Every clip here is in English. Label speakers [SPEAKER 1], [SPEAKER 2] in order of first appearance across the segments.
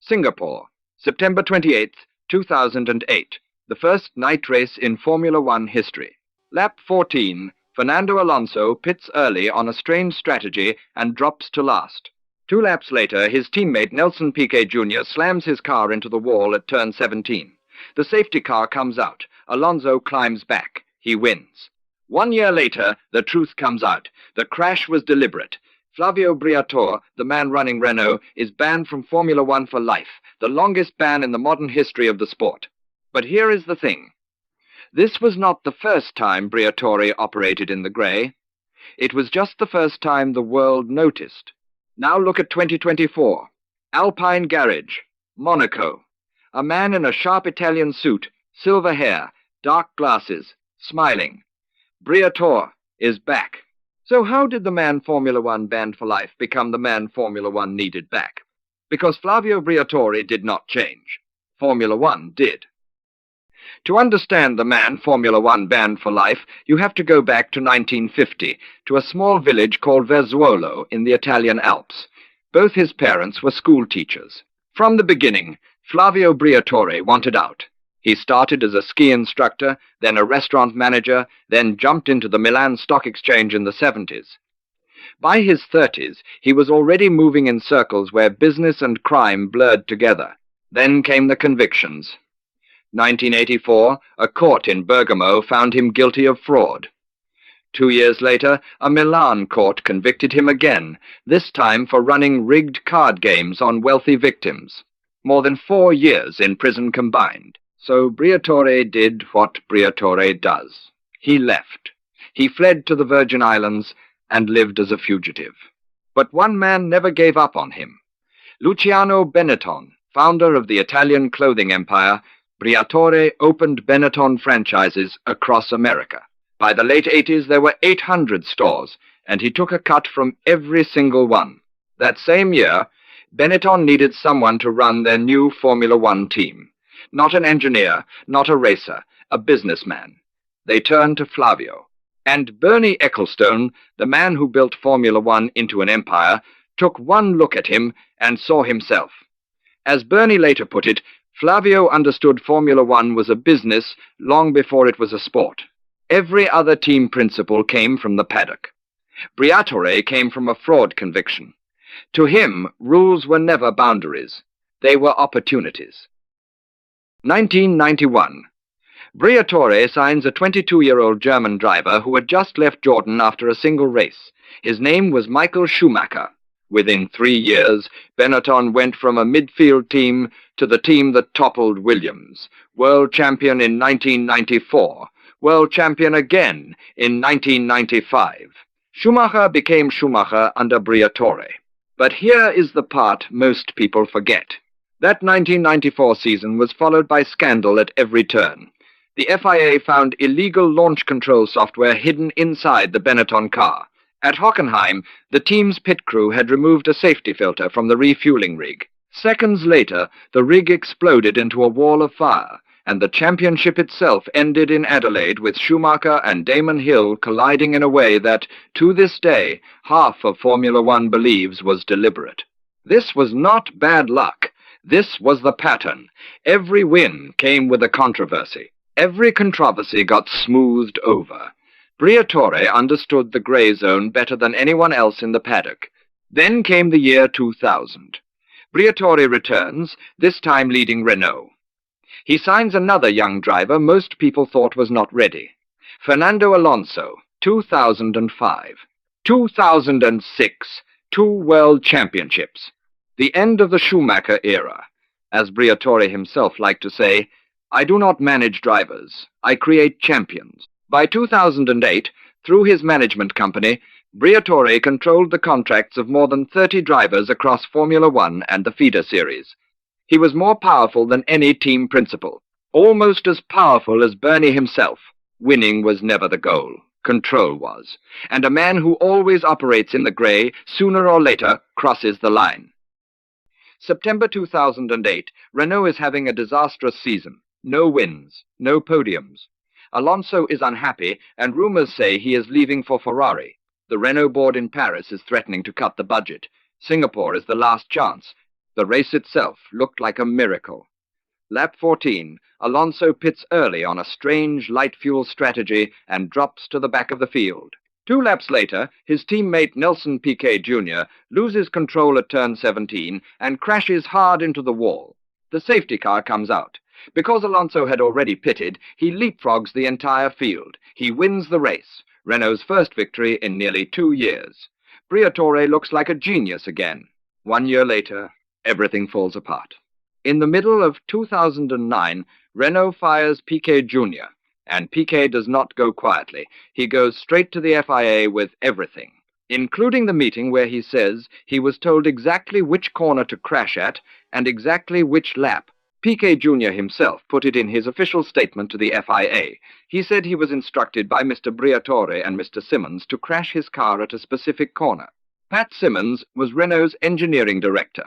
[SPEAKER 1] Singapore, September 28th, 2008. The first night race in Formula One history. Lap 14, Fernando Alonso pits early on a strange strategy and drops to last. 2 laps later, his teammate Nelson Piquet Jr. slams his car into the wall at turn 17. The safety car comes out. Alonso climbs back. He wins. 1 year later, the truth comes out. The crash was deliberate. Flavio Briatore, the man running Renault, is banned from Formula One for life, the longest ban in the modern history of the sport. But here is the thing. This was not the first time Briatore operated in the grey. It was just the first time the world noticed. Now look at 2024. Alpine Garage, Monaco. A man in a sharp Italian suit, silver hair, dark glasses, smiling. Briatore is back. So how did the man Formula One banned for life become the man Formula One needed back? Because Flavio Briatore did not change. Formula One did. To understand the man Formula One banned for life, you have to go back to 1950, to a small village called Verzuolo in the Italian Alps. Both his parents were school teachers. From the beginning, Flavio Briatore wanted out. He started as a ski instructor, then a restaurant manager, then jumped into the Milan Stock Exchange in the 70s. By his 30s, he was already moving in circles where business and crime blurred together. Then came the convictions. 1984, a court in Bergamo found him guilty of fraud. 2 years later, a Milan court convicted him again, this time for running rigged card games on wealthy victims. More than 4 years in prison combined. So Briatore did what Briatore does. He left. He fled to the Virgin Islands and lived as a fugitive. But one man never gave up on him. Luciano Benetton, founder of the Italian clothing empire, Briatore opened Benetton franchises across America. By the late 80s, there were 800 stores, and he took a cut from every single one. That same year, Benetton needed someone to run their new Formula One team. Not an engineer, not a racer, a businessman. They turned to Flavio. And Bernie Ecclestone, the man who built Formula One into an empire, took one look at him and saw himself. As Bernie later put it, Flavio understood Formula One was a business long before it was a sport. Every other team principle came from the paddock. Briatore came from a fraud conviction. To him, rules were never boundaries. They were opportunities. 1991. Briatore signs a 22-year-old German driver who had just left Jordan after a single race. His name was Michael Schumacher. Within 3 years, Benetton went from a midfield team to the team that toppled Williams, world champion in 1994, world champion again in 1995. Schumacher became Schumacher under Briatore. But here is the part most people forget. That 1994 season was followed by scandal at every turn. The FIA found illegal launch control software hidden inside the Benetton car. At Hockenheim, the team's pit crew had removed a safety filter from the refueling rig. Seconds later, the rig exploded into a wall of fire, and the championship itself ended in Adelaide with Schumacher and Damon Hill colliding in a way that, to this day, half of Formula One believes was deliberate. This was not bad luck. This was the pattern. Every win came with a controversy. Every controversy got smoothed over. Briatore understood the grey zone better than anyone else in the paddock. Then came the year 2000. Briatore returns, this time leading Renault. He signs another young driver most people thought was not ready. Fernando Alonso, 2005. 2006, 2 world championships. The end of the Schumacher era. As Briatore himself liked to say, I do not manage drivers, I create champions. By 2008, through his management company, Briatore controlled the contracts of more than 30 drivers across Formula One and the feeder series. He was more powerful than any team principal, almost as powerful as Bernie himself. Winning was never the goal. Control was. And a man who always operates in the grey, sooner or later, crosses the line. September 2008, Renault is having a disastrous season. No wins, no podiums. Alonso is unhappy, and rumors say he is leaving for Ferrari. The Renault board in Paris is threatening to cut the budget. Singapore is the last chance. The race itself looked like a miracle. Lap 14, Alonso pits early on a strange light fuel strategy and drops to the back of the field. 2 laps later, his teammate Nelson Piquet Jr. loses control at turn 17 and crashes hard into the wall. The safety car comes out. Because Alonso had already pitted, he leapfrogs the entire field. He wins the race, Renault's first victory in nearly 2 years. Briatore looks like a genius again. 1 year later, everything falls apart. In the middle of 2009, Renault fires Piquet Jr., and Piquet does not go quietly. He goes straight to the FIA with everything, including the meeting where he says he was told exactly which corner to crash at and exactly which lap. Piquet Jr. himself put it in his official statement to the FIA. He said he was instructed by Mr. Briatore and Mr. Simmons to crash his car at a specific corner. Pat Simmons was Renault's engineering director,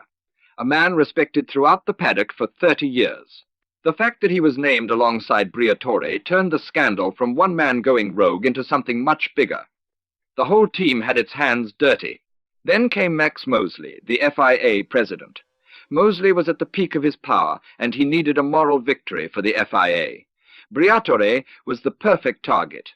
[SPEAKER 1] a man respected throughout the paddock for 30 years. The fact that he was named alongside Briatore turned the scandal from one man going rogue into something much bigger. The whole team had its hands dirty. Then came Max Mosley, the FIA president. Mosley was at the peak of his power, and he needed a moral victory for the FIA. Briatore was the perfect target.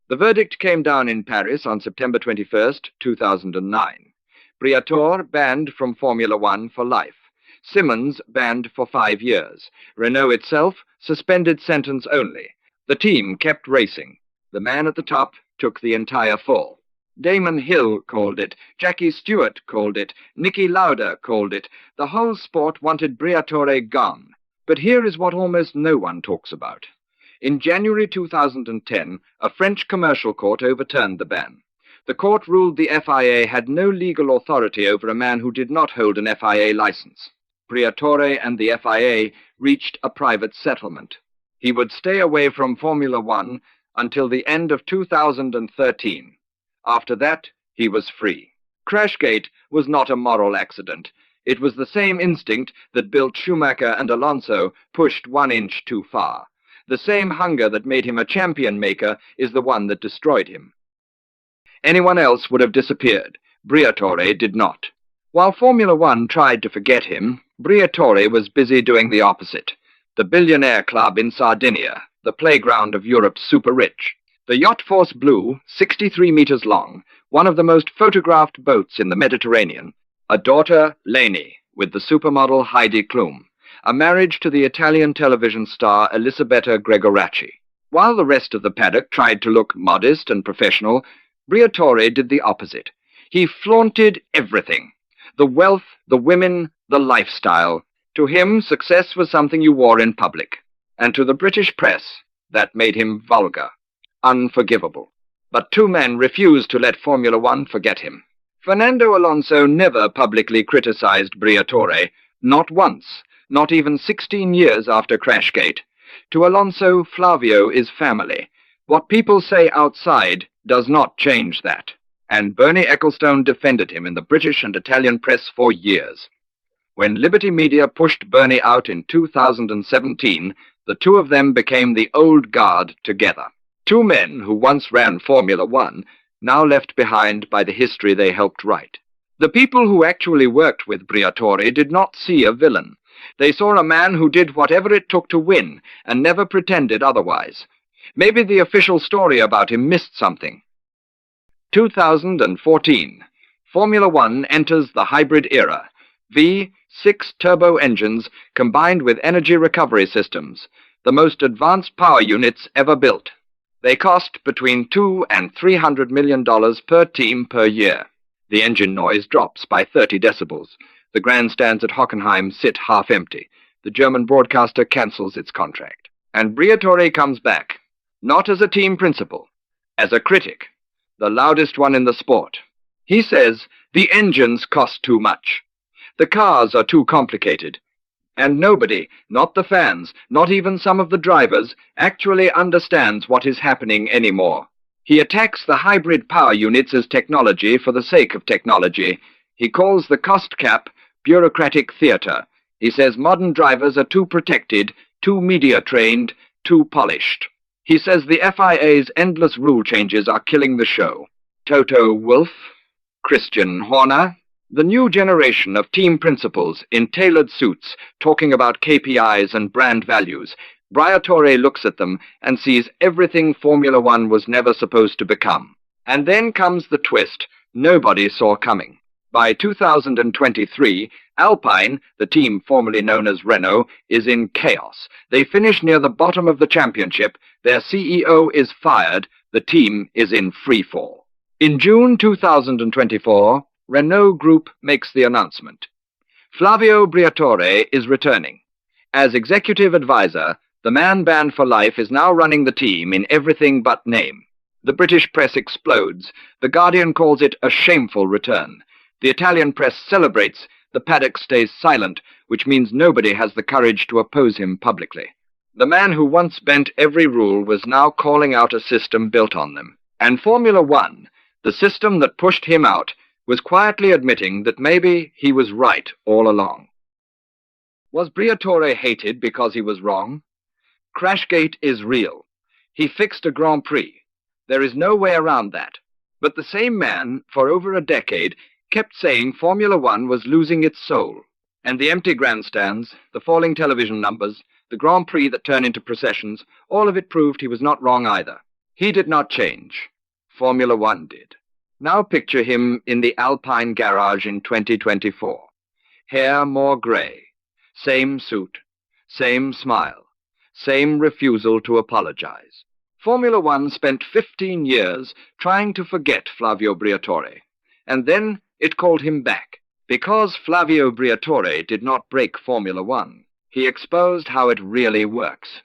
[SPEAKER 1] The verdict came down in Paris on September 21st, 2009. Briatore banned from Formula One for life. Simmons banned for 5 years. Renault itself suspended sentence only. The team kept racing. The man at the top took the entire fall. Damon Hill called it, Jackie Stewart called it, Niki Lauda called it. The whole sport wanted Briatore gone. But here is what almost no one talks about. In January 2010, a French commercial court overturned the ban. The court ruled the FIA had no legal authority over a man who did not hold an FIA license. Briatore and the FIA reached a private settlement. He would stay away from Formula One until the end of 2013. After that, he was free. Crashgate was not a moral accident. It was the same instinct that built Schumacher and Alonso pushed 1 inch too far. The same hunger that made him a champion maker is the one that destroyed him. Anyone else would have disappeared. Briatore did not. While Formula One tried to forget him, Briatore was busy doing the opposite. The billionaire club in Sardinia, the playground of Europe's super-rich. The Yacht Force Blue, 63 meters long, one of the most photographed boats in the Mediterranean. A daughter, Leni, with the supermodel Heidi Klum. A marriage to the Italian television star Elisabetta Gregoracci. While the rest of the paddock tried to look modest and professional, Briatore did the opposite. He flaunted everything. The wealth, the women, the lifestyle. To him, success was something you wore in public. And to the British press, that made him vulgar. Unforgivable. But 2 men refused to let Formula One forget him. Fernando Alonso never publicly criticized Briatore, not once, not even 16 years after Crashgate. To Alonso, Flavio is family. What people say outside does not change that. And Bernie Ecclestone defended him in the British and Italian press for years. When Liberty Media pushed Bernie out in 2017, the 2 of them became the old guard together. 2 men who once ran Formula One, now left behind by the history they helped write. The people who actually worked with Briatore did not see a villain. They saw a man who did whatever it took to win, and never pretended otherwise. Maybe the official story about him missed something. 2014. Formula One enters the hybrid era. V6 turbo engines combined with energy recovery systems, the most advanced power units ever built. They cost between $200 and $300 million per team per year. The engine noise drops by 30 decibels. The grandstands at Hockenheim sit half empty. The German broadcaster cancels its contract. And Briatore comes back, not as a team principal, as a critic, the loudest one in the sport. He says the engines cost too much. The cars are too complicated. And nobody, not the fans, not even some of the drivers, actually understands what is happening anymore. He attacks the hybrid power units as technology for the sake of technology. He calls the cost cap bureaucratic theater. He says modern drivers are too protected, too media-trained, too polished. He says the FIA's endless rule changes are killing the show. Toto Wolff, Christian Horner, The new generation of team principals in tailored suits talking about KPIs and brand values. Briatore looks at them and sees everything Formula One was never supposed to become. And then comes the twist nobody saw coming. By 2023, Alpine, the team formerly known as Renault, is in chaos. They finish near the bottom of the championship, their CEO is fired, the team is in freefall. In June 2024, Renault Group makes the announcement. Flavio Briatore is returning. As executive advisor, the man banned for life is now running the team in everything but name. The British press explodes. The Guardian calls it a shameful return. The Italian press celebrates. The paddock stays silent, which means nobody has the courage to oppose him publicly. The man who once bent every rule was now calling out a system built on them. And Formula One, the system that pushed him out, was quietly admitting that maybe he was right all along. Was Briatore hated because he was wrong? Crashgate is real. He fixed a Grand Prix. There is no way around that. But the same man, for over a decade, kept saying Formula One was losing its soul. And the empty grandstands, the falling television numbers, the Grand Prix that turned into processions, all of it proved he was not wrong either. He did not change. Formula One did. Now picture him in the Alpine garage in 2024. Hair more gray. Same suit. Same smile. Same refusal to apologize. Formula One spent 15 years trying to forget Flavio Briatore. And then it called him back. Because Flavio Briatore did not break Formula One, he exposed how it really works.